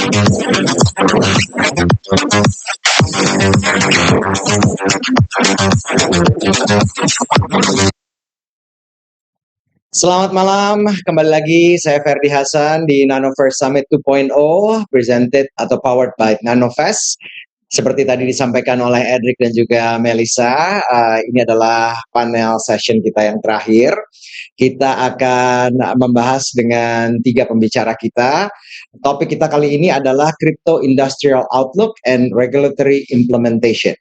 Selamat malam, kembali lagi saya Ferdi Hasan di Nanoverse Summit 2.0 presented atau powered by Nanofest. Seperti tadi disampaikan oleh Edric dan juga Melissa, ini adalah panel session kita yang terakhir. Kita akan membahas dengan 3 pembicara kita. Topik kita kali ini adalah Crypto Industrial Outlook and Regulatory Implementation.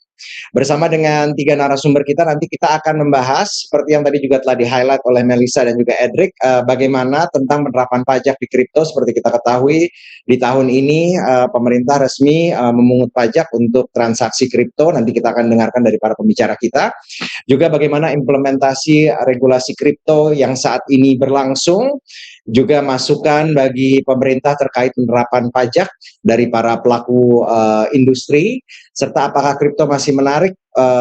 Bersama dengan 3 narasumber kita, nanti kita akan membahas seperti yang tadi juga telah di-highlight oleh Melissa dan juga Edric, bagaimana tentang penerapan pajak di kripto. Seperti kita ketahui, di tahun ini pemerintah resmi memungut pajak untuk transaksi kripto. Nanti kita akan dengarkan dari para pembicara kita. Juga bagaimana implementasi regulasi kripto yang saat ini berlangsung, juga masukan bagi pemerintah terkait penerapan pajak dari para pelaku industri, serta apakah kripto masih menarik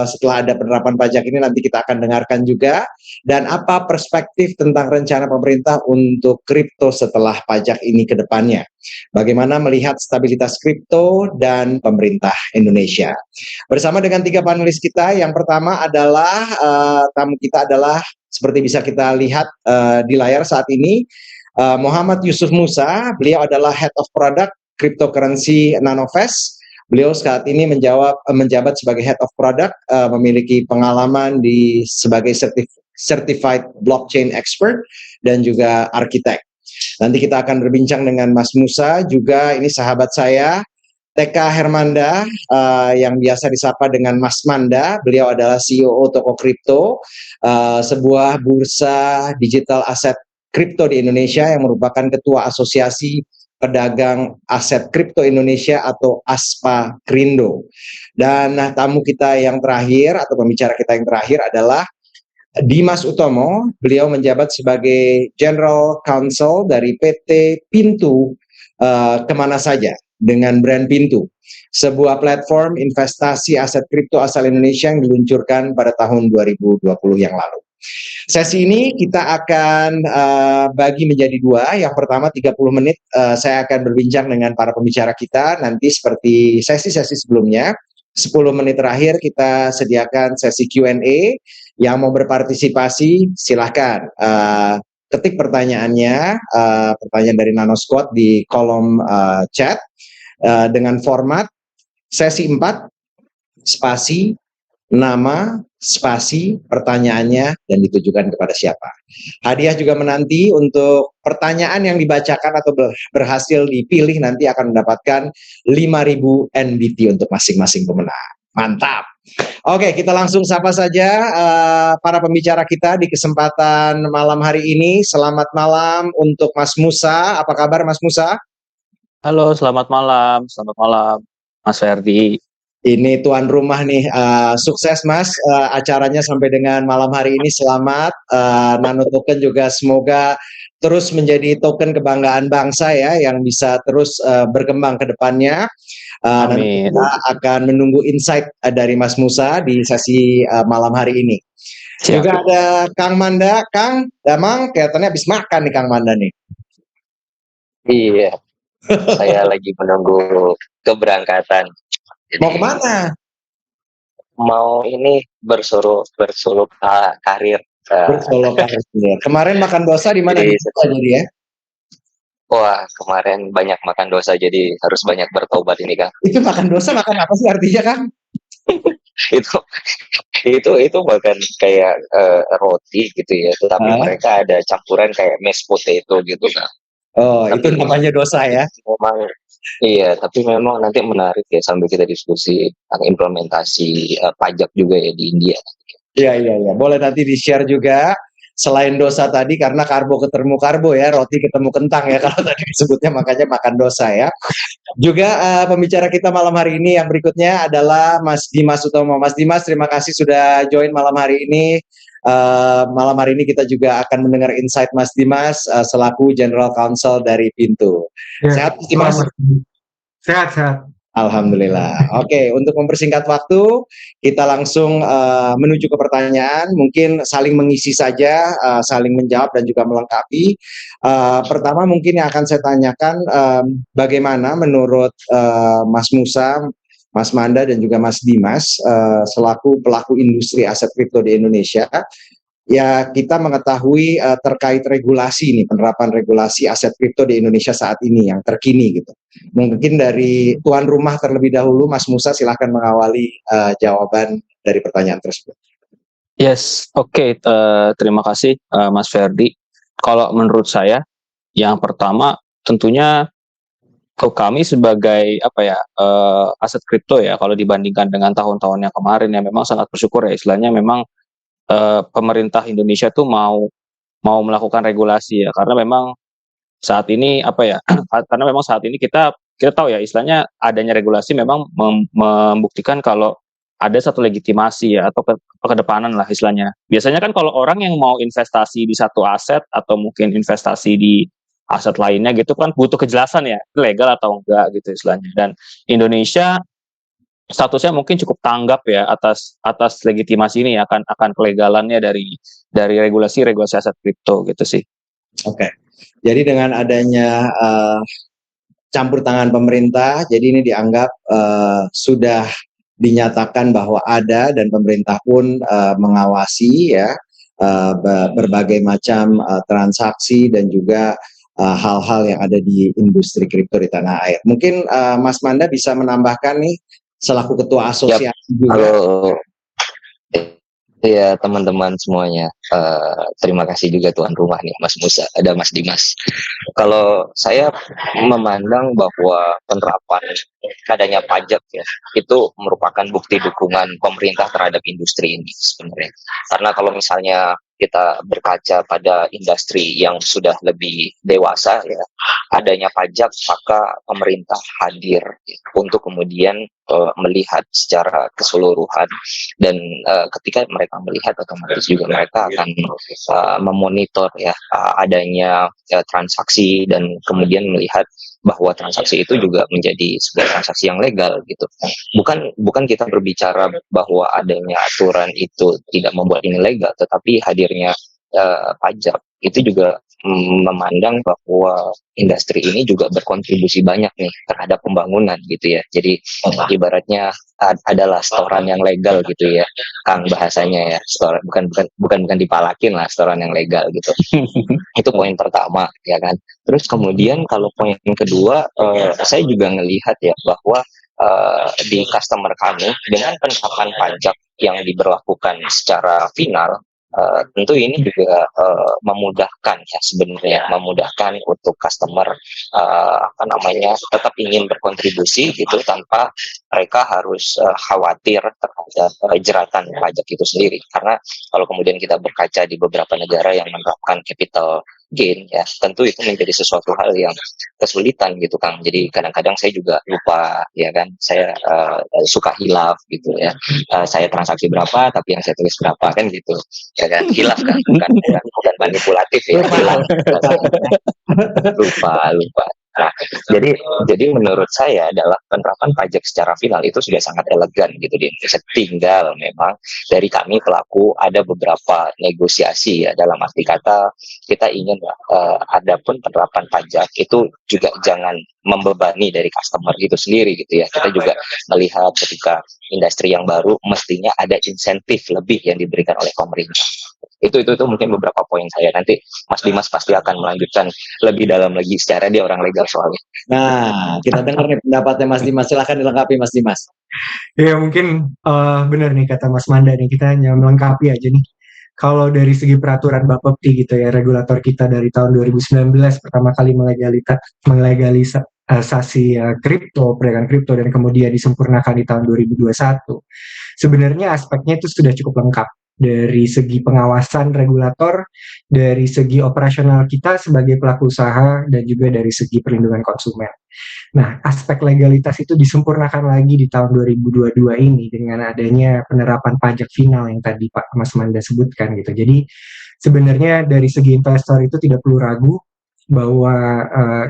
setelah ada penerapan pajak ini. Nanti kita akan dengarkan juga, dan apa perspektif tentang rencana pemerintah untuk kripto setelah pajak ini ke depannya. Bagaimana melihat stabilitas kripto dan pemerintah Indonesia. Bersama dengan 3 panelis kita, yang pertama adalah tamu kita adalah seperti bisa kita lihat di layar saat ini, Muhammad Yusuf Musa. Beliau adalah Head of Product Cryptocurrency Nanofest. Beliau saat ini menjabat sebagai Head of Product, memiliki pengalaman sebagai Certified Blockchain Expert dan juga arsitek. Nanti kita akan berbincang dengan Mas Musa, juga ini sahabat saya, TK Hermanda, yang biasa disapa dengan Mas Manda. Beliau adalah CEO Toko Kripto, sebuah bursa digital aset kripto di Indonesia yang merupakan Ketua Asosiasi Pedagang Aset Kripto Indonesia atau ASPA Krindo. Dan tamu kita yang terakhir atau pembicara kita yang terakhir adalah Dimas Utomo. Beliau menjabat sebagai General Counsel dari PT Pintu Kemana Saja dengan brand Pintu, sebuah platform investasi aset kripto asal Indonesia yang diluncurkan pada tahun 2020 yang lalu. Sesi ini kita akan bagi menjadi 2. Yang pertama 30 menit saya akan berbincang dengan para pembicara kita. Nanti seperti sesi-sesi sebelumnya, 10 menit terakhir kita sediakan sesi Q&A. Yang mau berpartisipasi silahkan ketik pertanyaannya, pertanyaan dari Nano Squad di kolom chat dengan format sesi 4, spasi, nama, spasi, pertanyaannya, dan ditujukan kepada siapa. Hadiah juga menanti untuk pertanyaan yang dibacakan atau berhasil dipilih, nanti akan mendapatkan 5.000 NBT untuk masing-masing pemenang. Mantap. Oke, kita langsung sapa saja para pembicara kita di kesempatan malam hari ini. Selamat malam untuk Mas Musa. Apa kabar Mas Musa? Halo, selamat malam Mas Ferdi. Ini tuan rumah nih, sukses Mas acaranya sampai dengan malam hari ini. Selamat, Nano Token juga semoga terus menjadi token kebanggaan bangsa ya, yang bisa terus berkembang ke depannya. Nanti kita akan menunggu insight dari Mas Musa di sesi malam hari ini. Siap. Juga ada Kang Manda. Kang Damang kelihatannya habis makan nih Kang Manda nih. Iya, saya lagi menunggu keberangkatan. Jadi, mau kemana? Mau ini bersolok karir. Bersolok karir. Kemarin makan dosa di mana? Jadi ya? Wah, kemarin banyak makan dosa, jadi harus banyak bertobat ini Kang. Itu makan dosa makan apa sih artinya Kang? itu makan kayak roti gitu ya, tapi mereka ada campuran kayak mashed potato gitu Kang. Oh, tapi itu namanya dosa ya? Memang iya, tapi memang nanti menarik ya sambil kita diskusi implementasi pajak juga ya di India. Iya. Boleh nanti di-share juga. Selain dosa tadi, karena karbo ketemu karbo ya, roti ketemu kentang ya kalau tadi disebutnya, makanya makan dosa ya. Juga pembicara kita malam hari ini yang berikutnya adalah Mas Dimas Utomo. Mas Dimas, terima kasih sudah join malam hari ini. Malam hari ini kita juga akan mendengar insight Mas Dimas selaku General Counsel dari Pintu. Ya, sehat Mas Dimas? Sehat. Alhamdulillah. Oke, untuk mempersingkat waktu, kita langsung menuju ke pertanyaan. Mungkin saling mengisi saja, saling menjawab dan juga melengkapi. Pertama mungkin yang akan saya tanyakan, bagaimana menurut Mas Musa, Mas Manda dan juga Mas Dimas, selaku pelaku industri aset kripto di Indonesia, ya kita mengetahui terkait regulasi ini, penerapan regulasi aset kripto di Indonesia saat ini yang terkini gitu. Mungkin dari tuan rumah terlebih dahulu, Mas Musa, silahkan mengawali jawaban dari pertanyaan tersebut. Yes, oke. Terima kasih Mas Ferdi. Kalau menurut saya, yang pertama tentunya kami sebagai aset kripto ya, kalau dibandingkan dengan tahun-tahun yang kemarin ya memang sangat bersyukur ya, istilahnya memang pemerintah Indonesia tuh mau melakukan regulasi ya, karena memang saat ini karena memang saat ini kita tahu ya, istilahnya adanya regulasi memang membuktikan kalau ada satu legitimasi ya, atau kedepanan lah istilahnya. Biasanya kan kalau orang yang mau investasi di satu aset atau mungkin investasi di aset lainnya gitu kan butuh kejelasan ya, legal atau enggak gitu istilahnya. Dan Indonesia statusnya mungkin cukup tanggap ya atas legitimasi ini, akan kelegalannya dari regulasi aset kripto gitu sih. Oke. Jadi dengan adanya campur tangan pemerintah, jadi ini dianggap sudah dinyatakan bahwa ada, dan pemerintah pun mengawasi ya berbagai macam transaksi dan juga hal-hal yang ada di industri kripto di tanah air. Mungkin Mas Manda bisa menambahkan nih selaku ketua asosiasi juga. Halo. Ya teman-teman semuanya, terima kasih juga tuan rumah nih Mas Musa, ada Mas Dimas. Kalau saya memandang bahwa penerapan adanya pajak ya, itu merupakan bukti dukungan pemerintah terhadap industri ini sebenarnya. Karena kalau misalnya kita berkaca pada industri yang sudah lebih dewasa ya, adanya pajak maka pemerintah hadir untuk kemudian melihat secara keseluruhan, dan ketika mereka melihat otomatis juga mereka akan memonitor ya adanya transaksi, dan kemudian melihat bahwa transaksi itu juga menjadi sebuah transaksi yang legal gitu. Bukan kita berbicara bahwa adanya aturan itu tidak membuat ini legal, tetapi hadirnya pajak itu juga memandang bahwa industri ini juga berkontribusi banyak nih terhadap pembangunan gitu ya. Jadi ibaratnya adalah setoran yang legal gitu ya, Kang, bahasanya ya. Bukan dipalakin lah, setoran yang legal gitu. Itu poin pertama ya kan. Terus kemudian kalau poin kedua, saya juga ngelihat ya bahwa di customer kami dengan penerapan pajak yang diberlakukan secara final, tentu ini juga memudahkan ya, sebenarnya memudahkan untuk customer tetap ingin berkontribusi gitu tanpa mereka harus khawatir terhadap jeratan pajak itu sendiri. Karena kalau kemudian kita berkaca di beberapa negara yang menerapkan capital gain ya, tentu itu menjadi sesuatu hal yang kesulitan gitu Kang. Jadi kadang-kadang saya juga lupa ya kan, saya suka hilaf gitu ya, saya transaksi berapa tapi yang saya tulis berapa kan gitu ya kan, hilaf kan, bukan manipulatif ya, hilaf. lupa. Nah, jadi menurut saya adalah penerapan pajak secara final itu sudah sangat elegan gitu di Indonesia. Tinggal memang dari kami pelaku ada beberapa negosiasi ya, dalam arti kata kita ingin adapun penerapan pajak itu juga jangan membebani dari customer itu sendiri gitu ya. Kita juga melihat ketika industri yang baru mestinya ada insentif lebih yang diberikan oleh pemerintah. Itu mungkin beberapa poin saya. Nanti Mas Dimas pasti akan melanjutkan lebih dalam lagi, secara dia orang legal soalnya. Nah, kita dengar nih pendapatnya Mas Dimas. Silahkan dilengkapi Mas Dimas. Ya mungkin benar nih kata Mas Manda nih, kita hanya melengkapi aja nih. Kalau dari segi peraturan Bapepti gitu ya, regulator kita dari tahun 2019 pertama kali melegalisasi kripto, perdagangan kripto, dan kemudian disempurnakan di tahun 2021. Sebenarnya aspeknya itu sudah cukup lengkap. Dari segi pengawasan regulator, dari segi operasional kita sebagai pelaku usaha, dan juga dari segi perlindungan konsumen. Nah, aspek legalitas itu disempurnakan lagi di tahun 2022 ini dengan adanya penerapan pajak final yang tadi Pak Mas Manda sebutkan gitu. Jadi sebenarnya dari segi investor itu tidak perlu ragu bahwa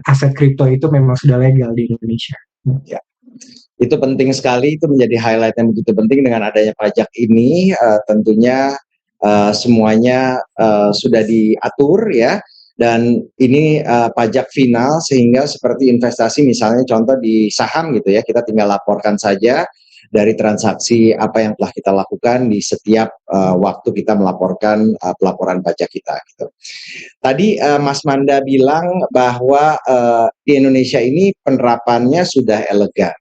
aset kripto itu memang sudah legal di Indonesia. Ya. Itu penting sekali, itu menjadi highlight yang begitu penting dengan adanya pajak ini. Tentunya semuanya sudah diatur ya, dan ini pajak final, sehingga seperti investasi misalnya contoh di saham gitu ya, kita tinggal laporkan saja dari transaksi apa yang telah kita lakukan di setiap waktu kita melaporkan pelaporan pajak kita gitu. Tadi Mas Manda bilang bahwa di Indonesia ini penerapannya sudah elegan.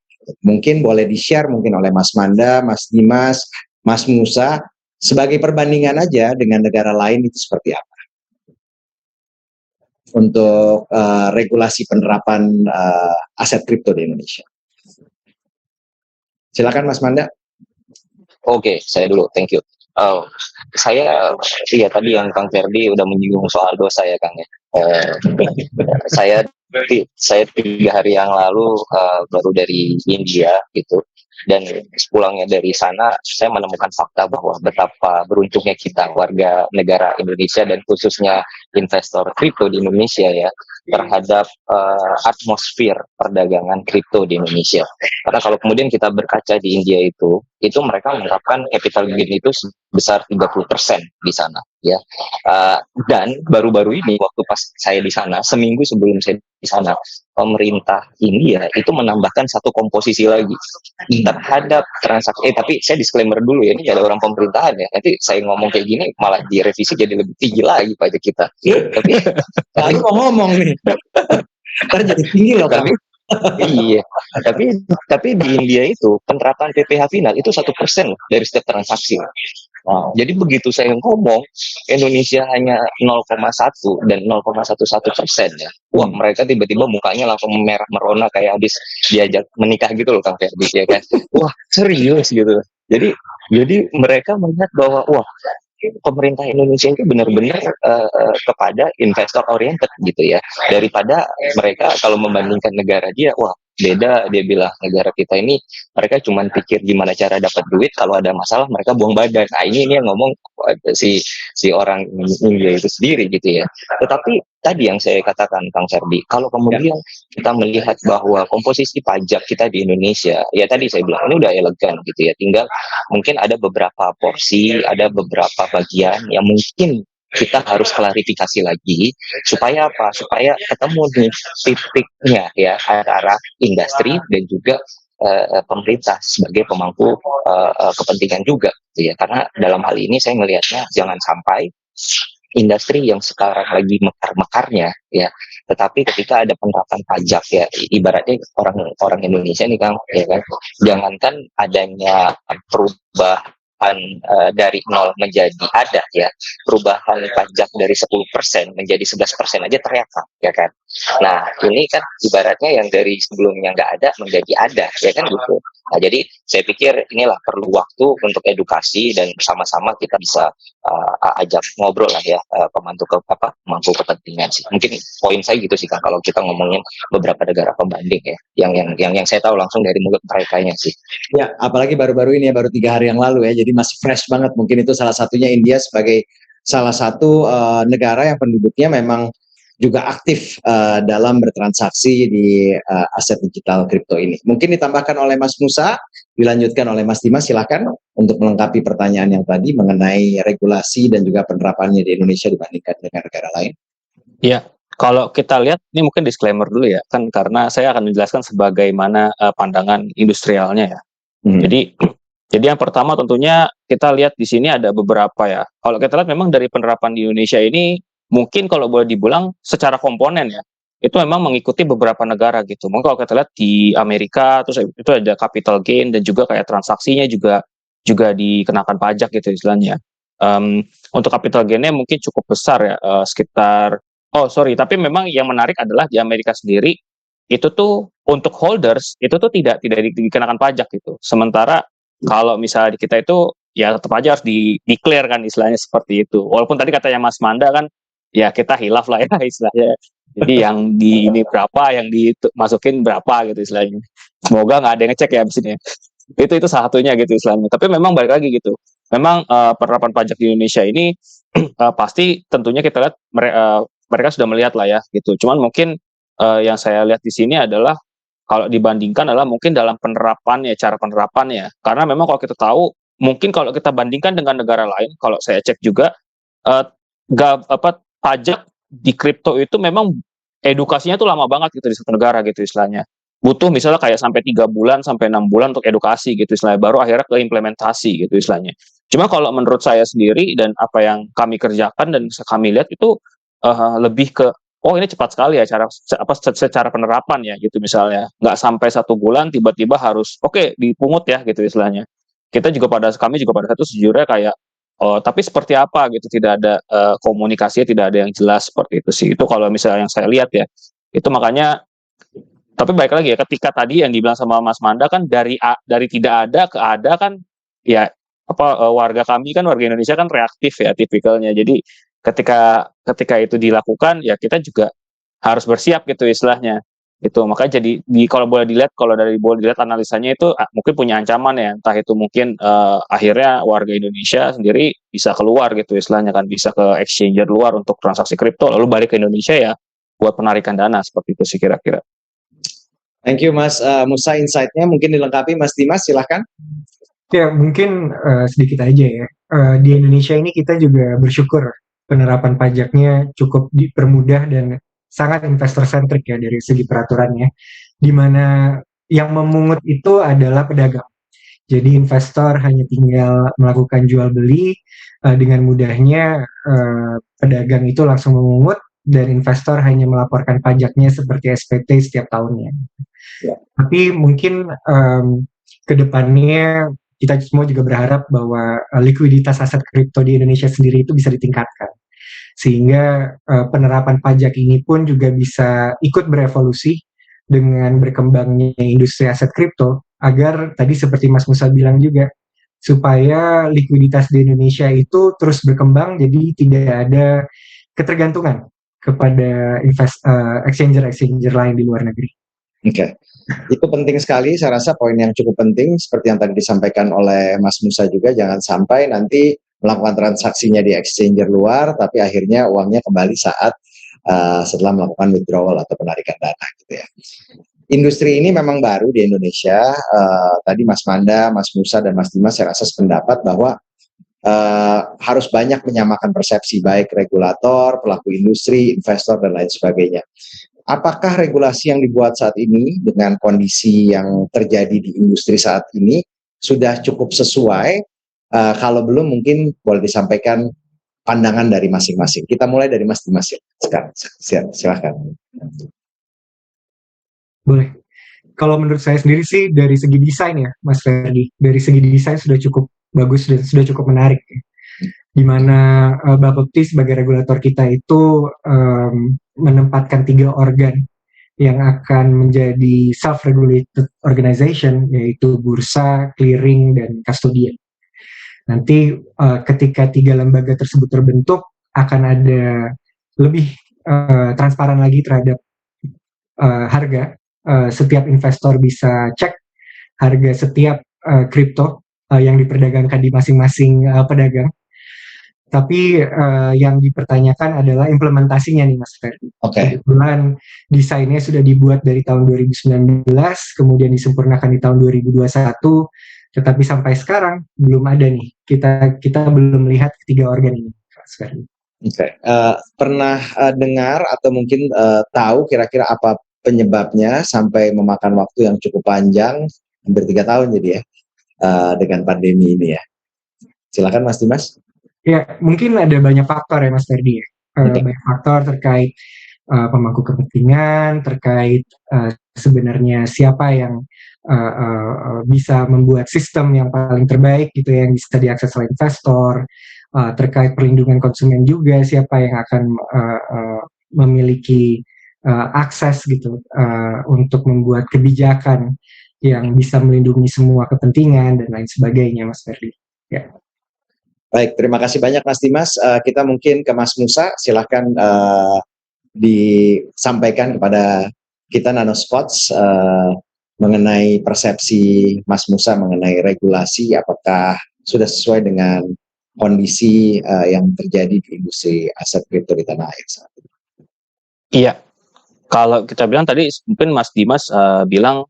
Mungkin boleh di-share mungkin oleh Mas Manda, Mas Dimas, Mas Musa, sebagai perbandingan aja dengan negara lain itu seperti apa untuk regulasi penerapan aset kripto di Indonesia. Silakan Mas Manda. Oke, saya dulu, thank you. Saya iya tadi yang Kang Ferdi udah menyinggung soal dosa ya Kang ya. Saya 3 hari yang lalu baru dari India gitu, dan pulangnya dari sana saya menemukan fakta bahwa betapa beruntungnya kita warga negara Indonesia dan khususnya investor kripto di Indonesia ya terhadap atmosfer perdagangan kripto di Indonesia. Karena kalau kemudian kita berkaca di India itu mereka menerapkan capital gain itu sebesar 30% di sana ya. Dan baru-baru ini waktu pas saya di sana, seminggu sebelum saya di sana, pemerintah India itu menambahkan satu komposisi lagi terhadap transaksi. Tapi saya disclaimer dulu ya, ini ada orang pemerintahan ya. Nanti saya ngomong kayak gini malah direvisi jadi lebih tinggi lagi pajak kita. Tapi Lagi mau ngomong nih, ntar jadi tinggi loh Kang. Iya, tapi di India itu penerapan PPh final itu 1% dari setiap transaksi. Wow. Jadi begitu saya ngomong Indonesia hanya 0,1 dan 0,11% ya. Wah, mereka tiba-tiba mukanya langsung merah merona kayak habis diajak menikah gitu loh Kang Ferdi ya kan. Wah, serius gitu. Jadi mereka melihat bahwa wah, pemerintah Indonesia itu benar-benar kepada investor oriented gitu ya, daripada mereka kalau membandingkan negara dia, wah beda, dia bilang negara kita ini mereka cuma pikir gimana cara dapat duit, kalau ada masalah mereka buang badan. Nah ini yang ngomong si orang India itu sendiri gitu ya. Tetapi tadi yang saya katakan Kang Ferdi, kalau kemudian kita melihat bahwa komposisi pajak kita di Indonesia, ya tadi saya bilang ini udah elegan gitu ya, tinggal mungkin ada beberapa porsi, ada beberapa bagian yang mungkin kita harus klarifikasi lagi supaya apa? Supaya ketemu nih titiknya ya antara industri dan juga pemerintah sebagai pemangku kepentingan juga, gitu ya. Karena dalam hal ini saya melihatnya jangan sampai industri yang sekarang lagi mekar-mekarnya ya, tetapi ketika ada penerapan pajak ya, ibaratnya orang Indonesia nih Kang ya kan, jangankan adanya perubahan dari 0 menjadi ada ya, perubahan pajak dari 10% menjadi 11% aja teriak ya kan. Nah ini kan ibaratnya yang dari sebelumnya nggak ada menjadi ada ya kan gitu. Nah jadi saya pikir inilah perlu waktu untuk edukasi dan bersama-sama kita bisa ajak ngobrol lah ya pemangku kepentingan sih. Mungkin poin saya gitu sih Kang kalau kita ngomongin beberapa negara pembanding ya, yang saya tahu langsung dari mulut merekanya sih. Ya, apalagi baru-baru ini ya, baru 3 hari yang lalu ya, jadi masih fresh banget. Mungkin itu salah satunya India sebagai salah satu negara yang penduduknya memang juga aktif dalam bertransaksi di aset digital kripto ini. Mungkin ditambahkan oleh Mas Musa, dilanjutkan oleh Mas Dimas, silakan untuk melengkapi pertanyaan yang tadi mengenai regulasi dan juga penerapannya di Indonesia dibandingkan dengan negara lain. Ya, kalau kita lihat, ini mungkin disclaimer dulu ya, kan karena saya akan menjelaskan sebagaimana pandangan industrialnya ya. Jadi yang pertama tentunya kita lihat di sini ada beberapa ya. Kalau kita lihat memang dari penerapan di Indonesia ini mungkin kalau boleh dibilang secara komponen ya, itu memang mengikuti beberapa negara gitu. Mungkin kalau kita lihat di Amerika, terus itu ada capital gain dan juga kayak transaksinya juga dikenakan pajak gitu istilahnya. Untuk capital gain-nya mungkin cukup besar ya, sekitar tapi memang yang menarik adalah di Amerika sendiri itu tuh untuk holders itu tuh tidak dikenakan pajak gitu. Sementara kalau misalnya di kita itu ya tetap aja harus declare kan istilahnya seperti itu. Walaupun tadi katanya Mas Manda kan ya kita hilaf lah ya istilahnya. Jadi yang di ini berapa, yang dimasukin berapa gitu istilahnya. Semoga nggak ada yang ngecek ya abis ini. Itu salah satunya gitu istilahnya. Tapi memang balik lagi gitu. Memang penerapan pajak di Indonesia ini pasti tentunya kita lihat mereka sudah melihat lah ya gitu. Cuman mungkin yang saya lihat di sini adalah kalau dibandingkan adalah mungkin dalam penerapannya, cara penerapannya. Karena memang kalau kita tahu, mungkin kalau kita bandingkan dengan negara lain, kalau saya cek juga, eh, pajak di kripto itu memang edukasinya tuh lama banget gitu di satu negara gitu istilahnya. Butuh misalnya kayak sampai 3 bulan sampai 6 bulan untuk edukasi gitu istilahnya, baru akhirnya ke implementasi gitu istilahnya. Cuma kalau menurut saya sendiri dan apa yang kami kerjakan dan bisa kami lihat itu lebih ke oh ini cepat sekali ya secara penerapan ya gitu misalnya, nggak sampai 1 bulan tiba-tiba harus oke dipungut ya gitu istilahnya. Kami juga pada satu sejujurnya kayak oh tapi seperti apa gitu, tidak ada komunikasinya, tidak ada yang jelas seperti itu sih. Itu kalau misalnya yang saya lihat ya, itu makanya. Tapi baik lagi ya, ketika tadi yang dibilang sama Mas Manda kan dari tidak ada ke ada kan ya warga kami kan warga Indonesia kan reaktif ya tipikalnya. Jadi ketika itu dilakukan ya kita juga harus bersiap gitu istilahnya. Itu makanya jadi kalau boleh dilihat analisanya itu mungkin punya ancaman ya, entah itu mungkin akhirnya warga Indonesia sendiri bisa keluar gitu istilahnya kan, bisa ke exchanger luar untuk transaksi kripto lalu balik ke Indonesia ya buat penarikan dana seperti itu sih kira-kira. Thank you Mas Musa, insight-nya mungkin dilengkapi Mas Dimas, silahkan. Ya mungkin sedikit aja ya. Di Indonesia ini kita juga bersyukur penerapan pajaknya cukup dipermudah dan sangat investor centric ya dari segi peraturannya, di mana yang memungut itu adalah pedagang. Jadi investor hanya tinggal melakukan jual beli, dengan mudahnya pedagang itu langsung memungut dan investor hanya melaporkan pajaknya seperti SPT setiap tahunnya. Ya. Tapi mungkin ke depannya kita semua juga berharap bahwa likuiditas aset kripto di Indonesia sendiri itu bisa ditingkatkan. Sehingga penerapan pajak ini pun juga bisa ikut berevolusi dengan berkembangnya industri aset kripto, agar tadi seperti Mas Musa bilang juga, supaya likuiditas di Indonesia itu terus berkembang, jadi tidak ada ketergantungan kepada exchanger lain di luar negeri. Oke. Itu penting sekali, saya rasa poin yang cukup penting seperti yang tadi disampaikan oleh Mas Musa juga, jangan sampai nanti melakukan transaksinya di exchanger luar tapi akhirnya uangnya kembali saat setelah melakukan withdrawal atau penarikan dana gitu ya. Industri ini memang baru di Indonesia. Tadi Mas Manda, Mas Musa dan Mas Dimas saya rasa sependapat bahwa harus banyak menyamakan persepsi baik regulator, pelaku industri, investor dan lain sebagainya. Apakah regulasi yang dibuat saat ini dengan kondisi yang terjadi di industri saat ini sudah cukup sesuai? Kalau belum mungkin boleh disampaikan pandangan dari masing-masing. Kita mulai dari Mas Dimas ya. Sekarang, silahkan. Boleh. Kalau menurut saya sendiri sih dari segi desain ya, Mas Ferdi. Dari segi desain sudah cukup bagus dan sudah cukup menarik. Di mana Bapepti sebagai regulator kita itu menempatkan 3 organ yang akan menjadi self-regulated organization, yaitu bursa, clearing, dan kustodian. Nanti ketika 3 lembaga tersebut terbentuk, akan ada lebih transparan lagi terhadap harga. Setiap investor bisa cek harga setiap kripto yang diperdagangkan di masing-masing pedagang. Tapi yang dipertanyakan adalah implementasinya nih Mas Ferdi. Oke. Kebetulan desainnya sudah dibuat dari tahun 2019, kemudian disempurnakan di tahun 2021, tetapi sampai sekarang belum ada nih. Kita belum melihat ketiga organ ini, Mas Ferdi. Oke. Pernah dengar atau mungkin tahu kira-kira apa penyebabnya sampai memakan waktu yang cukup panjang, hampir 3 tahun jadi ya, dengan pandemi ini ya. Silakan Mas Dimas. Ya, mungkin ada banyak faktor ya Mas Ferdi ya. Banyak faktor terkait pemangku kepentingan, terkait sebenarnya siapa yang bisa membuat sistem yang paling terbaik gitu ya, yang bisa diakses oleh investor, terkait perlindungan konsumen juga, siapa yang akan memiliki akses gitu untuk membuat kebijakan yang bisa melindungi semua kepentingan dan lain sebagainya Mas Ferdi. Ya. Baik, terima kasih banyak Mas Dimas. Kita mungkin ke Mas Musa, silahkan disampaikan kepada kita Nanospots mengenai persepsi Mas Musa mengenai regulasi, apakah sudah sesuai dengan kondisi yang terjadi di industri aset kripto di tanah air saat ini. Iya, Kalau kita bilang tadi mungkin Mas Dimas bilang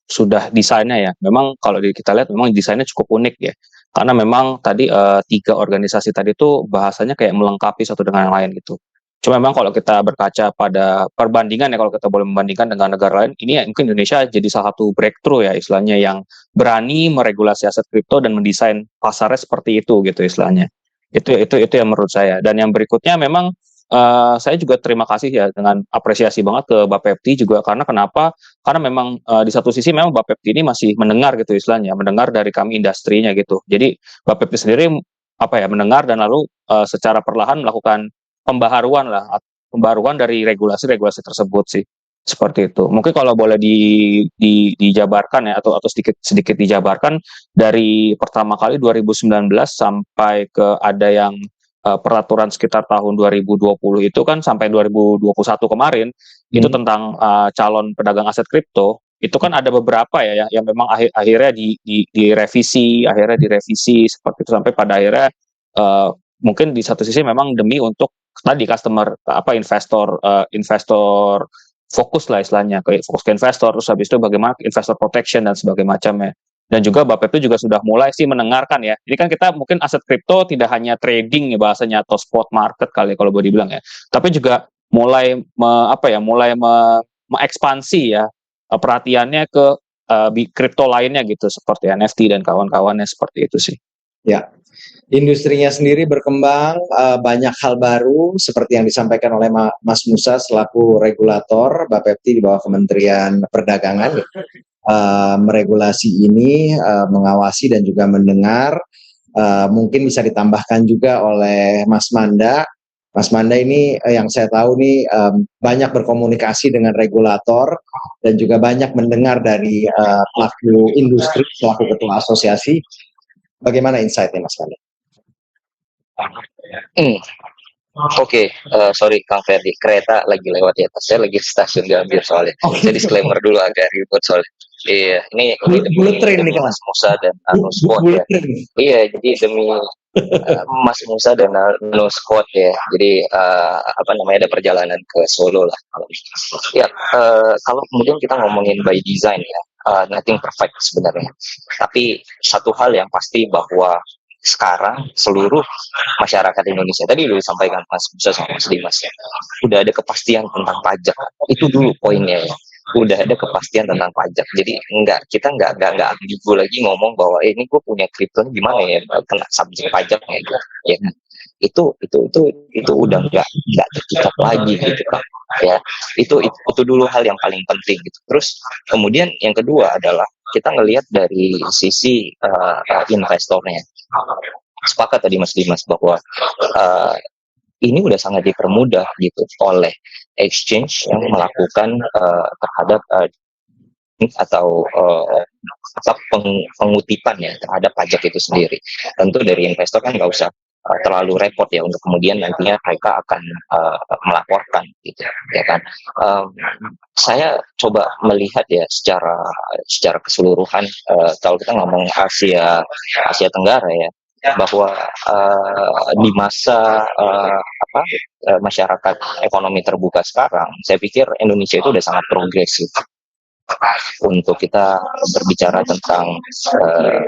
sudah desainnya ya. Memang kalau kita lihat memang desainnya cukup unik ya. Karena memang tadi 3 organisasi tadi itu bahasanya kayak melengkapi satu dengan yang lain gitu. Cuma memang kalau kita berkaca pada perbandingan ya, kalau kita boleh membandingkan dengan negara lain, ini ya mungkin Indonesia jadi salah satu breakthrough ya istilahnya, yang berani meregulasi aset kripto dan mendesain pasarnya seperti itu gitu istilahnya. Itu yang menurut saya. Dan yang berikutnya memang saya juga terima kasih ya, dengan apresiasi banget ke Bapepti juga, karena kenapa? Karena memang di satu sisi memang Bapepti ini masih mendengar gitu istilahnya, mendengar dari kami industrinya gitu. Jadi Bapepti sendiri apa ya, mendengar dan lalu secara perlahan melakukan pembaharuan dari regulasi-regulasi tersebut sih. Seperti itu. Mungkin kalau boleh dijabarkan ya, atau sedikit dijabarkan dari pertama kali 2019 sampai ke ada yang peraturan sekitar tahun 2020 itu kan, sampai 2021 kemarin itu tentang calon pedagang aset kripto. Itu kan ada beberapa ya yang memang akhirnya direvisi seperti itu, sampai pada akhirnya mungkin di satu sisi memang demi untuk tadi investor fokus lah istilahnya, fokus ke investor, terus habis itu bagaimana investor protection dan sebagainya macamnya. Dan juga Bapak itu juga sudah mulai sih mendengarkan ya. Ini kan kita mungkin aset kripto tidak hanya trading ya bahasanya, atau spot market kali kalau boleh dibilang ya, tapi juga mulai mengekspansi ya perhatiannya ke kripto lainnya gitu, seperti NFT dan kawan-kawannya, seperti itu sih. Ya, industrinya sendiri berkembang, banyak hal baru seperti yang disampaikan oleh Mas Musa selaku regulator Bapepti di bawah Kementerian Perdagangan, meregulasi ini, mengawasi dan juga mendengar. Mungkin bisa ditambahkan juga oleh Mas Manda. Mas Manda ini yang saya tahu nih banyak berkomunikasi dengan regulator dan juga banyak mendengar dari pelaku industri selaku ketua asosiasi. Bagaimana insight-nya Mas Manda? Oke, sorry Kang Ferdi, kereta lagi lewat ya. Saya lagi di stasiun Gambir soalnya. Saya disclaimer dulu agak ribet soalnya. Iya, ini demi Mas Musa dan Anu Squad ya. Iya, jadi demi Mas Musa dan Anu Squad ya. Jadi ada perjalanan ke Solo lah. Ya, kalau kemudian kita ngomongin by design ya, nothing perfect sebenarnya. Tapi satu hal yang pasti bahwa sekarang seluruh masyarakat Indonesia, tadi udah disampaikan Mas Musa sama Mas Dimas ya, udah ada kepastian tentang pajak. Itu dulu poinnya ya. Udah ada kepastian tentang pajak. Jadi kita nggak ambigu lagi ngomong bahwa ini gue punya kripto gimana ya kena subjek pajaknya gitu. Ya. Itu udah nggak tertutup lagi gitu kan. Ya, itu dulu hal yang paling penting gitu. Terus kemudian yang kedua adalah kita ngelihat dari sisi investornya. Sepakat tadi Mas Dimas bahwa ini udah sangat dipermudah gitu oleh exchange yang melakukan terhadap atau pengutipan ya terhadap pajak itu sendiri. Tentu dari investor kan nggak usah terlalu repot ya untuk kemudian nantinya mereka akan melaporkan gitu ya kan. Saya coba melihat ya secara keseluruhan, kalau kita ngomong Asia Tenggara ya, bahwa di masa masyarakat ekonomi terbuka sekarang, saya pikir Indonesia itu udah sangat progresif untuk kita berbicara tentang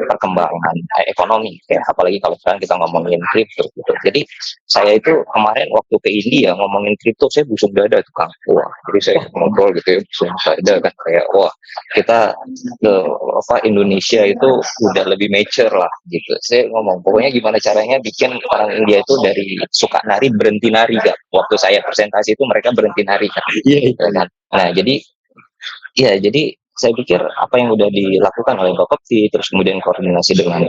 perkembangan ekonomi ya, apalagi kalau sekarang kita ngomongin kripto gitu. Jadi saya itu kemarin waktu ke India ngomongin kripto, saya busuk dada tuh Kang. Wah, jadi saya ngobrol gitu ya, busuk dada kan, kayak wah kita Indonesia itu udah lebih mature lah gitu. Saya ngomong pokoknya gimana caranya bikin orang India itu dari suka nari berhenti nari kan. Waktu saya presentasi itu mereka berhenti nari kan. Kan? Nah jadi saya pikir apa yang udah dilakukan oleh Bapepti, terus kemudian koordinasi dengan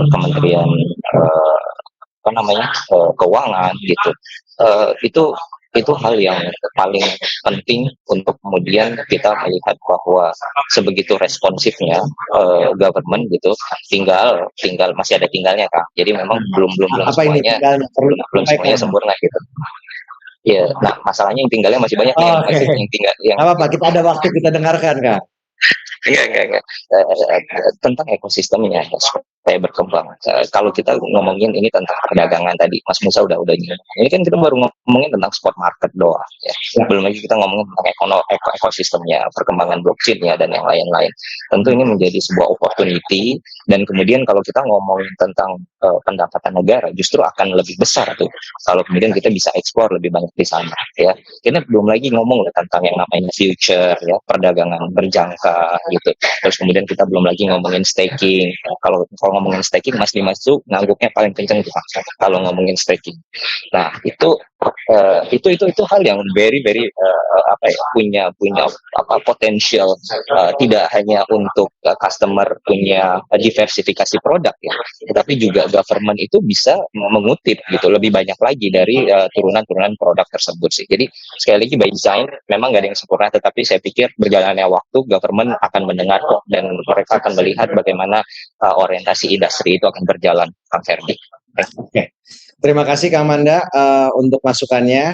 Kementerian Keuangan gitu, itu hal yang paling penting untuk kemudian kita melihat bahwa sebegitu responsifnya government gitu, tinggal masih ada tinggalnya Kak. Jadi memang belum semuanya sempurna gitu. Ya, nah masalahnya yang tinggalnya masih banyak nih. Yang tinggal yang apa kita ada waktu kita dengarkan Kak. Enggak. Tentang ekosistemnya kayak berkembang. Kalau kita ngomongin ini tentang perdagangan tadi, Mas Musa udah nyinggung. Ini kan kita baru ngomongin tentang spot market doang, ya. Belum lagi kita ngomongin tentang ekosistemnya, perkembangan blockchain-nya dan yang lain-lain. Tentu ini menjadi sebuah opportunity, dan kemudian kalau kita ngomongin tentang pendapatan negara, justru akan lebih besar tuh kalau kemudian kita bisa ekspor lebih banyak di sana, ya. Kita belum lagi ngomong tentang yang namanya future, ya, perdagangan berjangka gitu. Terus kemudian kita belum lagi ngomongin staking. Kalau ngomongin staking, Mas Dimas tuh ngangguknya paling kenceng tuh kalau ngomongin staking. Nah, itu hal yang very punya potensial, tidak hanya untuk customer punya diversifikasi produk, ya, tetapi juga government itu bisa mengutip gitu lebih banyak lagi dari turunan produk tersebut sih. Jadi sekali lagi by design memang nggak ada yang sempurna, tetapi saya pikir berjalannya waktu government akan mendengar kok, dan mereka akan melihat bagaimana orientasi industri itu akan berjalan, Kang Ferdi. Oke. Terima kasih Kang Manda untuk masukannya.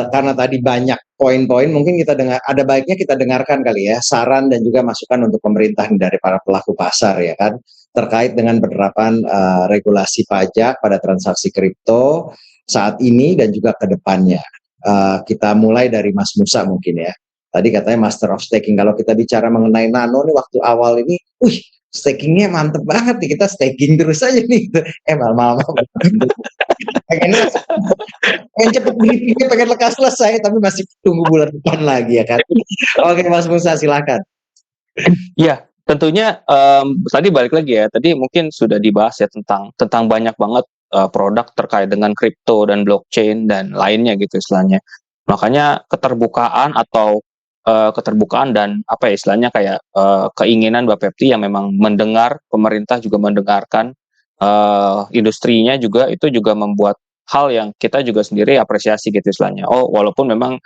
Karena tadi banyak poin-poin, mungkin ada baiknya kita dengarkan kali ya saran dan juga masukan untuk pemerintah dari para pelaku pasar, ya kan, terkait dengan penerapan regulasi pajak pada transaksi kripto saat ini dan juga ke depannya. Kita mulai dari Mas Musa mungkin ya. Tadi katanya master of staking. Kalau kita bicara mengenai nano nih waktu awal ini, stakingnya mantep banget nih, kita staking terus aja nih. Malam-malam pengen cepet beli, pengen lekas selesai, tapi masih tunggu bulan depan lagi, ya kan. Oke Mas Musa, silakan. Ya, tentunya tadi balik lagi ya, tadi mungkin sudah dibahas ya tentang banyak banget produk terkait dengan kripto dan blockchain dan lainnya gitu istilahnya. Makanya keterbukaan dan apa ya istilahnya kayak keinginan Bapepti yang memang mendengar, pemerintah juga mendengarkan, industrinya juga, itu juga membuat hal yang kita juga sendiri apresiasi gitu istilahnya. Walaupun memang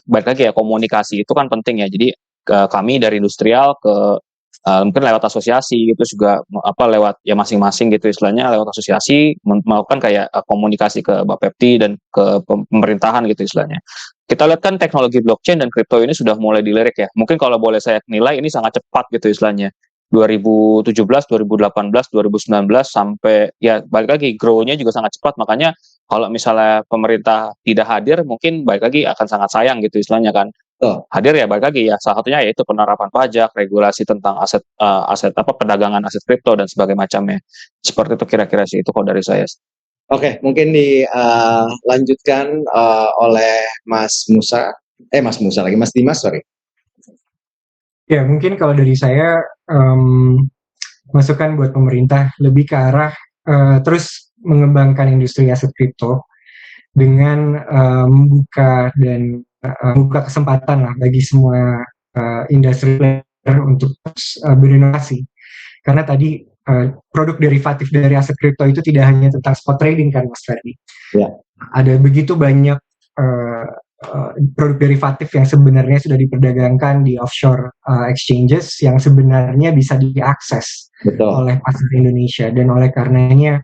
balik lagi ya, komunikasi itu kan penting ya. Jadi kami dari industrial ke mungkin lewat asosiasi gitu juga lewat ya masing-masing gitu istilahnya, lewat asosiasi melakukan kayak komunikasi ke Bapepti dan ke pemerintahan gitu istilahnya. Kita lihat kan teknologi blockchain dan kripto ini sudah mulai dilirik ya. Mungkin kalau boleh saya nilai ini sangat cepat gitu istilahnya. 2017, 2018, 2019 sampai ya balik lagi grow-nya juga sangat cepat. Makanya kalau misalnya pemerintah tidak hadir, mungkin balik lagi akan sangat sayang gitu istilahnya kan. Hadir ya balik lagi ya, salah satunya yaitu penerapan pajak, regulasi tentang aset perdagangan aset kripto dan sebagainya macamnya. Seperti itu kira-kira sih, itu kalau dari saya. Oke, mungkin dilanjutkan oleh Mas Dimas, sorry. Ya, mungkin kalau dari saya masukan buat pemerintah lebih ke arah terus mengembangkan industri aset kripto dengan membuka kesempatan lah bagi semua industri player untuk berinovasi. Karena tadi produk derivatif dari aset kripto itu tidak hanya tentang spot trading kan, Mas Ferdi. Ya. Ada begitu banyak produk derivatif yang sebenarnya sudah diperdagangkan di offshore exchanges yang sebenarnya bisa diakses oleh pasar Indonesia, dan oleh karenanya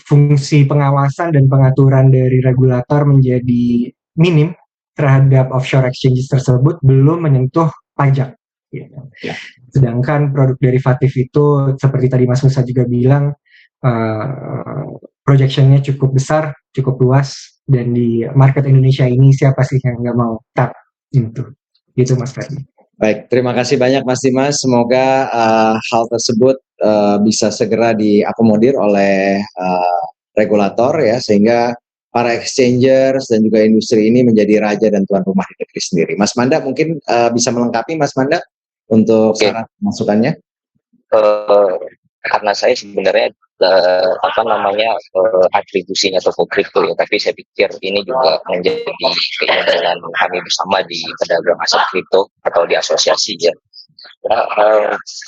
fungsi pengawasan dan pengaturan dari regulator menjadi minim terhadap offshore exchanges tersebut, belum menyentuh pajak. Gitu. Ya. Sedangkan produk derivatif itu seperti tadi Mas Musa juga bilang, projectionnya cukup besar, cukup luas, dan di market Indonesia ini siapa sih yang nggak mau tap gitu Mas Ferdi. Baik, terima kasih banyak Mas Dimas. Semoga hal tersebut bisa segera diakomodir oleh regulator ya, sehingga para exchangers dan juga industri ini menjadi raja dan tuan rumah di negeri sendiri. Mas Manda mungkin bisa melengkapi Mas Manda untuk saran masukannya. Karena saya sebenarnya atribusinya toko kripto ya, tapi saya pikir ini juga menjadi keinginan kami bersama di pedagang aset kripto atau di asosiasi ya.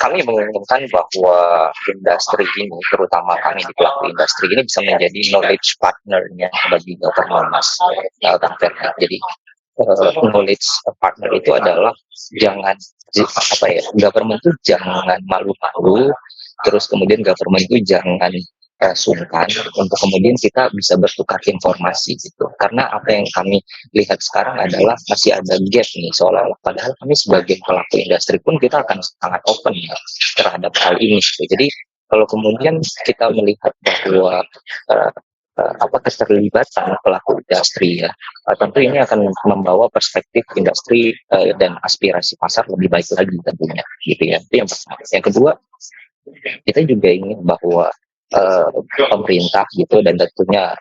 Kami menginginkan bahwa industri ini, terutama kami di pelaku industri ini, bisa menjadi knowledge partner-nya bagi government, Mas. Jadi knowledge partner itu adalah government itu jangan malu-malu, terus kemudian government itu jangan sungkan untuk kemudian kita bisa bertukar informasi gitu. Karena apa yang kami lihat sekarang adalah masih ada gap nih, seolah-olah padahal kami sebagai pelaku industri pun kita akan sangat open ya terhadap hal ini gitu. Jadi kalau kemudian kita melihat bahwa uh, apa keterlibatan pelaku industri ya, tentu ini akan membawa perspektif industri dan aspirasi pasar lebih baik lagi tentunya gitu ya. Itu yang pertama. Yang kedua, kita juga ingin bahwa pemerintah gitu, dan tentunya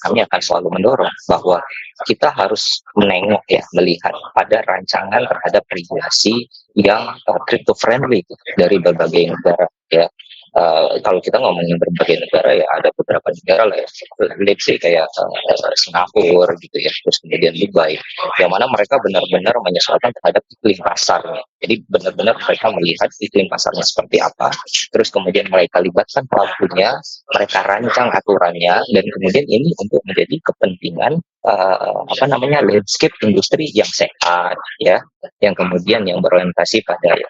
kami akan selalu mendorong bahwa kita harus menengok ya, melihat pada rancangan terhadap regulasi yang crypto friendly gitu, dari berbagai negara ya. Kalau kita ngomongin berbagai negara ya, ada beberapa negara lah ya, let's say kayak Singapura gitu ya, terus kemudian Dubai, yang mana mereka benar-benar menyesuaikan terhadap iklim pasarnya. Jadi benar-benar mereka melihat iklim pasarnya seperti apa, terus kemudian mereka libatkan pelakunya, mereka rancang aturannya, dan kemudian ini untuk menjadi kepentingan landscape industri yang sehat ya, yang kemudian yang berorientasi pada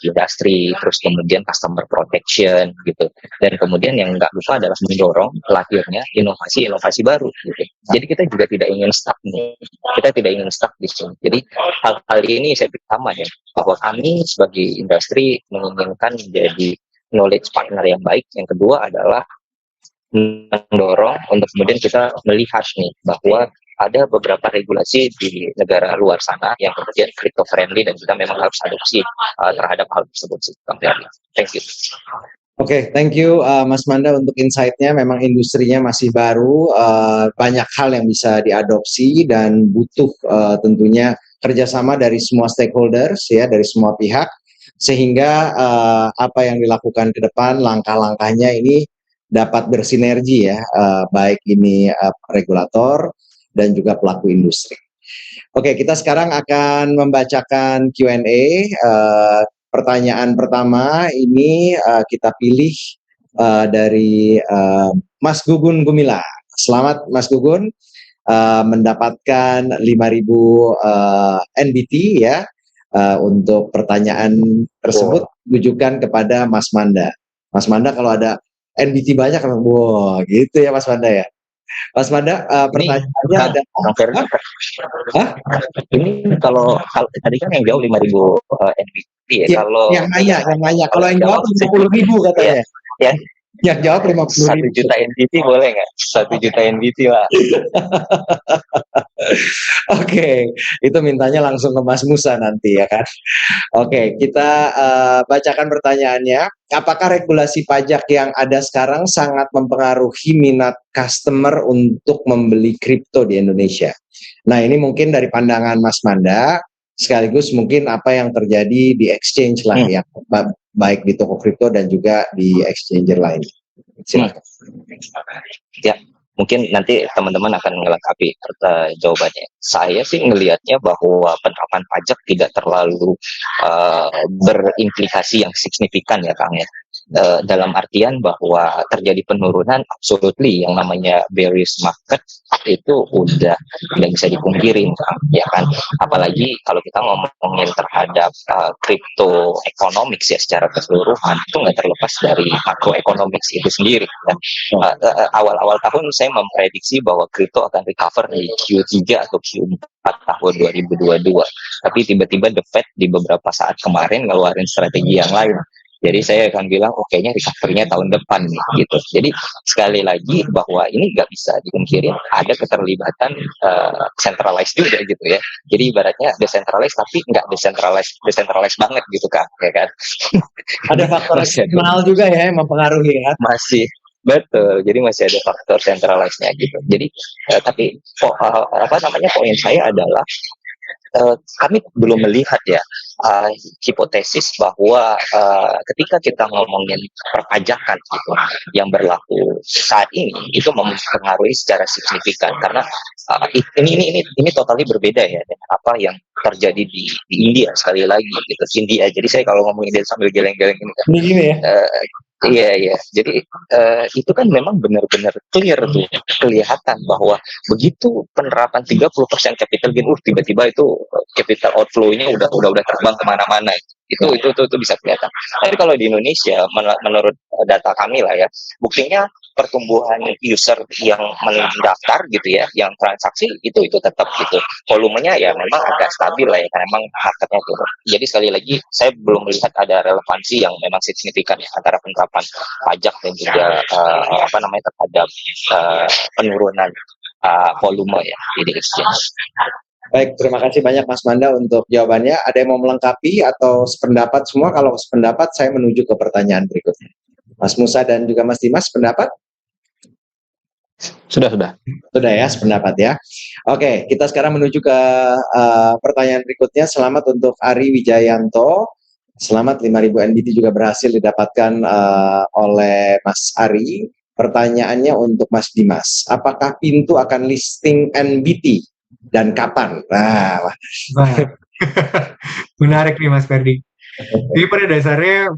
industri, terus kemudian customer protection gitu, dan kemudian yang nggak lupa adalah mendorong lahirnya inovasi-inovasi baru gitu. Jadi kita juga tidak ingin stuck nih, kita tidak ingin stuck di sini. Jadi hal-hal ini saya pikir sama ya, bahwa kami sebagai industri menginginkan menjadi knowledge partner yang baik. Yang kedua adalah mendorong untuk kemudian kita melihat nih bahwa ada beberapa regulasi di negara luar sana yang kemudian crypto friendly, dan kita memang harus adopsi terhadap hal tersebut sih. Thank you. Oke, thank you Mas Manda untuk insight-nya. Memang industrinya masih baru, banyak hal yang bisa diadopsi dan butuh tentunya kerjasama dari semua stakeholders ya, dari semua pihak, sehingga apa yang dilakukan ke depan, langkah-langkahnya ini dapat bersinergi ya, baik ini regulator dan juga pelaku industri. Oke, kita sekarang akan membacakan Q&A. Pertanyaan pertama ini kita pilih dari Mas Gugun Gumila. Selamat Mas Gugun, mendapatkan 5.000 NBT ya. Untuk pertanyaan tersebut ditujukan kepada Mas Manda. Mas Manda kalau ada NBT banyak, wow gitu ya Mas Manda ya. Mas Manda, pertanyaannya ada. Ini kalau tadi kan yang jauh 5.000 NBT ya. Kalau yang nanya, kalau yang jawab 50.000 katanya. Ya. Yang jawab 50.000. 1 juta NBT boleh nggak? 1 juta NBT lah. Oke, itu mintanya langsung ke Mas Musa nanti ya kan. Oke, kita bacakan pertanyaannya. Apakah regulasi pajak yang ada sekarang sangat mempengaruhi minat customer untuk membeli kripto di Indonesia? Nah, ini mungkin dari pandangan Mas Manda, sekaligus mungkin apa yang terjadi di exchange lah ya, baik di toko kripto dan juga di exchanger lain. Silakan. Ya, mungkin nanti teman-teman akan melengkapi jawabannya. Saya sih ngelihatnya bahwa penerapan pajak tidak terlalu berimplikasi yang signifikan ya Kang ya. Dalam artian bahwa terjadi penurunan, absolutely, yang namanya bearish market itu udah tidak bisa dipungkiri ya kan. Apalagi kalau kita ngomongin terhadap crypto economics ya secara keseluruhan, itu nggak terlepas dari macroeconomics itu sendiri kan. Awal-awal tahun saya memprediksi bahwa crypto akan recover di Q3 atau Q4 tahun 2022, tapi tiba-tiba The Fed di beberapa saat kemarin ngeluarin strategi yang lain. Jadi saya akan bilang, kayaknya recovery-nya tahun depan nih, gitu. Jadi sekali lagi bahwa ini nggak bisa dipungkiri ada keterlibatan centralized juga gitu ya. Jadi ibaratnya decentralized tapi nggak decentralized banget gitu kan, ya kan? Ada faktor eksternal juga ya yang mempengaruhi kan? Masih. Betul, jadi masih ada faktor centralized-nya gitu. Jadi tapi poin saya adalah kami belum melihat ya hipotesis bahwa ketika kita ngomongin perpajakan gitu yang berlaku saat ini itu mempengaruhi secara signifikan, karena ini totally berbeda ya dengan apa yang terjadi di India. Sekali lagi gitu, India. Jadi saya kalau ngomongin dia sambil geleng-geleng ini kan, iya. Jadi itu kan memang benar-benar clear tuh, kelihatan bahwa begitu penerapan 30% capital gain, tiba-tiba itu capital outflow-nya udah terbang kemana-mana. Itu bisa kelihatan. Tapi kalau di Indonesia, menurut data kami lah ya, buktinya pertumbuhan user yang mendaftar gitu ya, yang transaksi itu tetap gitu. Volumenya ya memang agak stabil lah ya, karena memang marketnya turun. Jadi sekali lagi saya belum melihat ada relevansi yang memang signifikan ya antara penerapan pajak dan juga terhadap penurunan volume ya di exchange. Baik, terima kasih banyak Mas Manda untuk jawabannya. Ada yang mau melengkapi atau sependapat semua? Kalau sependapat, saya menuju ke pertanyaan berikutnya. Mas Musa dan juga Mas Dimas, pendapat? Sudah. Sudah ya, sependapat ya. Oke, kita sekarang menuju ke pertanyaan berikutnya. Selamat untuk Ari Wijayanto. Selamat 5.000 NBT juga berhasil didapatkan oleh Mas Ari. Pertanyaannya untuk Mas Dimas. Apakah Pintu akan listing NBT dan kapan? Wah. Menarik nih Mas Ferdi. Jadi pada dasarnya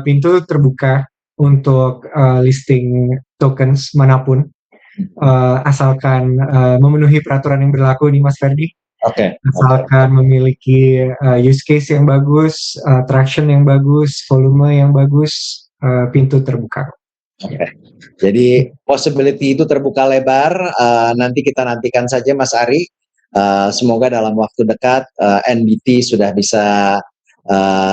Pintu terbuka untuk listing tokens manapun, asalkan memenuhi peraturan yang berlaku nih Mas Ferdi. Asalkan memiliki use case yang bagus, traction yang bagus, volume yang bagus, Pintu terbuka. Jadi possibility itu terbuka lebar. Nanti kita nantikan saja Mas Ari. Semoga dalam waktu dekat NBT sudah bisa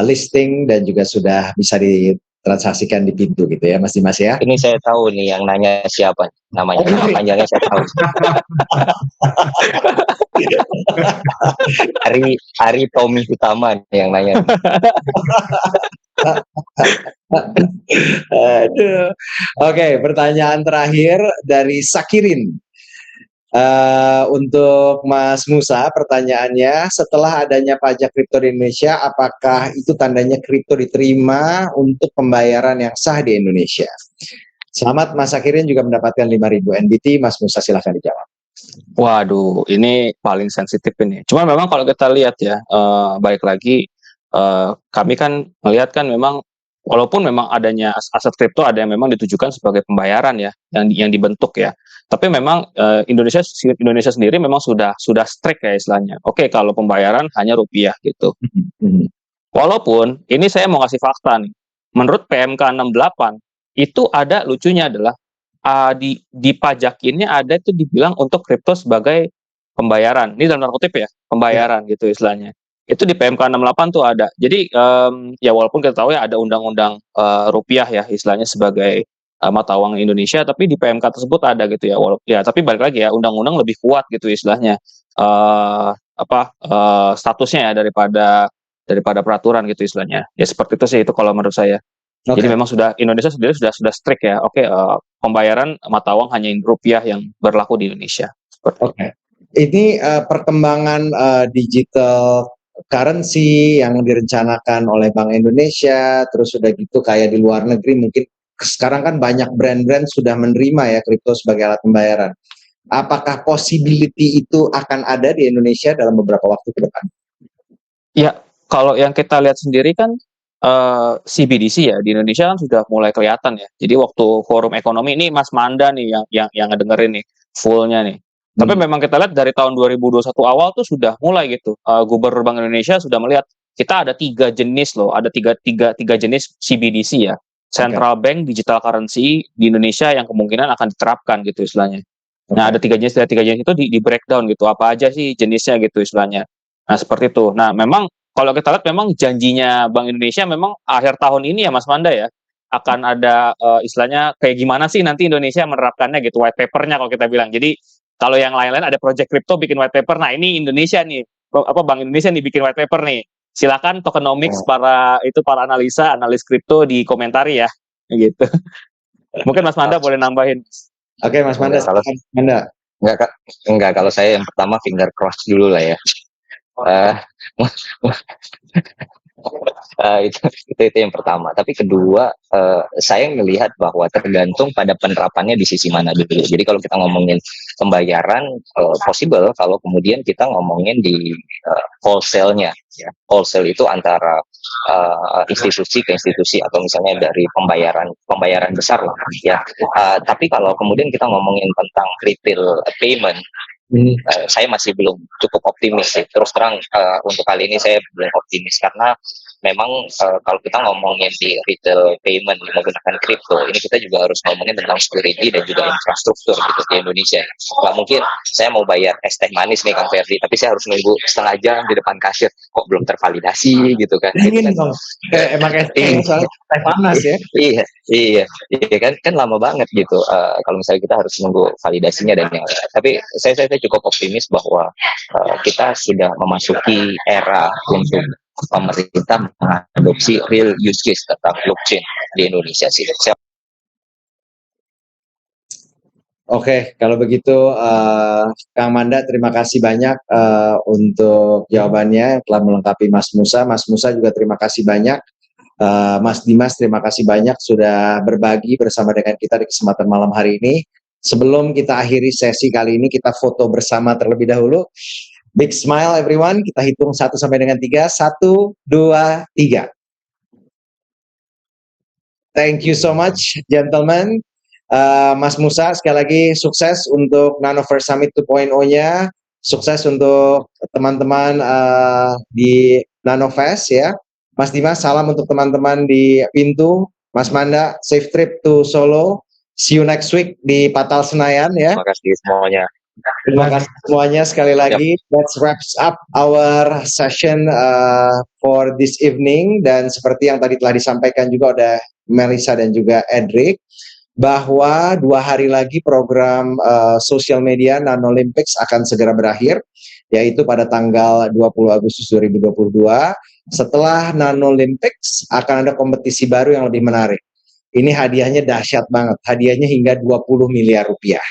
listing dan juga sudah bisa ditransaksikan di Pintu gitu ya Mas Dimas ya. Ini saya tahu nih yang nanya siapa namanya, nama panjangnya saya tahu. Ari Tommy Utama yang nanya. Aduh. Oke, pertanyaan terakhir dari Sakirin. Untuk Mas Musa, pertanyaannya, setelah adanya pajak kripto di Indonesia, apakah itu tandanya kripto diterima untuk pembayaran yang sah di Indonesia? Selamat, Mas Sakirin juga mendapatkan 5.000 NBT. Mas Musa silahkan dijawab. Waduh, ini paling sensitif ini. Cuma memang kalau kita lihat ya, baik lagi, kami kan melihat kan memang walaupun memang adanya aset kripto ada yang memang ditujukan sebagai pembayaran ya, yang dibentuk ya. Tapi memang Indonesia sendiri memang sudah strict ya istilahnya. Oke, kalau pembayaran hanya rupiah gitu. Walaupun ini saya mau kasih fakta nih. Menurut PMK 68 itu ada lucunya adalah di pajakinnya ada itu dibilang untuk kripto sebagai pembayaran. Ini dalam tanda kutip ya, pembayaran gitu istilahnya. Itu di PMK 68 tuh ada. Jadi ya walaupun kita tahu ya ada undang-undang rupiah ya istilahnya sebagai mata uang Indonesia, tapi di PMK tersebut ada gitu ya. Tapi balik lagi ya, undang-undang lebih kuat gitu istilahnya statusnya ya daripada peraturan gitu istilahnya. Ya seperti itu sih itu kalau menurut saya. Okay. Jadi memang Indonesia sendiri sudah strict ya. Oke, pembayaran mata uang hanya rupiah yang berlaku di Indonesia. Oke. Ini perkembangan digital currency yang direncanakan oleh Bank Indonesia, terus sudah gitu kayak di luar negeri mungkin sekarang kan banyak brand-brand sudah menerima ya kripto sebagai alat pembayaran. Apakah possibility itu akan ada di Indonesia dalam beberapa waktu ke depan? Ya, kalau yang kita lihat sendiri kan CBDC ya di Indonesia kan sudah mulai kelihatan ya. Jadi waktu forum ekonomi ini Mas Manda nih yang ngedengerin nih fullnya nih. Tapi memang kita lihat dari tahun 2021 awal tuh sudah mulai gitu. Gubernur Bank Indonesia sudah melihat kita ada 3 jenis loh, ada tiga jenis CBDC ya. Central Bank Digital Currency di Indonesia yang kemungkinan akan diterapkan gitu istilahnya. Nah ada 3 jenis itu di breakdown gitu. Apa aja sih jenisnya gitu istilahnya. Nah seperti itu. Nah memang kalau kita lihat memang janjinya Bank Indonesia memang akhir tahun ini ya Mas Manda ya akan ada istilahnya kayak gimana sih nanti Indonesia menerapkannya gitu, white papernya kalau kita bilang. Jadi kalau yang lain-lain ada project crypto bikin white paper, nah ini Indonesia nih Bank Indonesia nih bikin white paper nih. Silakan tokenomics para analis kripto di komentari ya gitu. Mungkin Mas Manda boleh nambahin. Oke, Mas Manda. Enggak, kalau saya yang pertama finger cross dulu lah ya. Itu yang pertama. Tapi kedua, saya melihat bahwa tergantung pada penerapannya di sisi mana dulu. Jadi kalau kita ngomongin pembayaran, possible kalau kemudian kita ngomongin di wholesale-nya. Ya. Wholesale itu antara institusi ke institusi atau misalnya dari pembayaran besar lah. Ya. Tapi kalau kemudian kita ngomongin tentang retail payment, saya masih belum cukup optimis sih. Terus terang untuk kali ini saya belum optimis karena memang kalau kita ngomongin di retail payment menggunakan kripto, ini kita juga harus ngomongin tentang security dan juga infrastruktur gitu di Indonesia. Nggak mungkin saya mau bayar es teh manis nih Kang Ferdi, tapi saya harus nunggu setengah jam di depan kasir, kok belum tervalidasi gitu kan. Dingin dong. Emang es teh soalnya teh panas ya. Iya kan lama banget gitu. Kalau misalnya kita harus nunggu validasinya dan yang lain. Tapi saya cukup optimis bahwa kita sudah memasuki era untuk pemerintah mengadopsi real use case tentang blockchain di Indonesia sih. Oke, kalau begitu Kang Manda terima kasih banyak untuk jawabannya telah melengkapi Mas Musa. Mas Musa juga terima kasih banyak. Mas Dimas terima kasih banyak sudah berbagi bersama dengan kita di kesempatan malam hari ini. Sebelum kita akhiri sesi kali ini, kita foto bersama terlebih dahulu. Big smile everyone, kita hitung 1 sampai dengan 3. 1, 2, 3. Thank you so much gentlemen. Mas Musa sekali lagi sukses untuk Nanoverse Summit 2.0-nya. Sukses untuk teman-teman di Nanofest ya. Mas Dimas, salam untuk teman-teman di Pintu. Mas Manda, safe trip to Solo. See you next week di Patal Senayan ya. Terima kasih semuanya. Terima kasih semuanya sekali lagi. That wraps up our session for this evening. Dan seperti yang tadi telah disampaikan juga oleh Melissa dan juga Edric, bahwa 2 hari lagi program social media Nano Olympics akan segera berakhir, yaitu pada tanggal 20 Agustus 2022. Setelah Nano Olympics akan ada kompetisi baru yang lebih menarik. Ini hadiahnya dahsyat banget, hadiahnya hingga 20 miliar rupiah.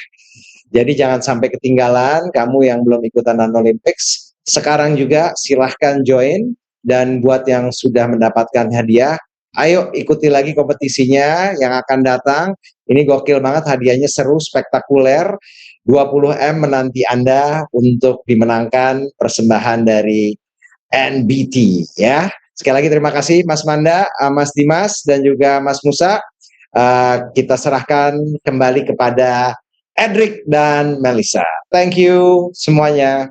Jadi jangan sampai ketinggalan, kamu yang belum ikutan Nano Olympics, sekarang juga silahkan join, dan buat yang sudah mendapatkan hadiah, ayo ikuti lagi kompetisinya yang akan datang. Ini gokil banget, hadiahnya seru, spektakuler, 20M menanti Anda untuk dimenangkan persembahan dari NBT ya. Sekali lagi terima kasih Mas Manda, Mas Dimas, dan juga Mas Musa. Kita serahkan kembali kepada Edric dan Melissa. Thank you semuanya.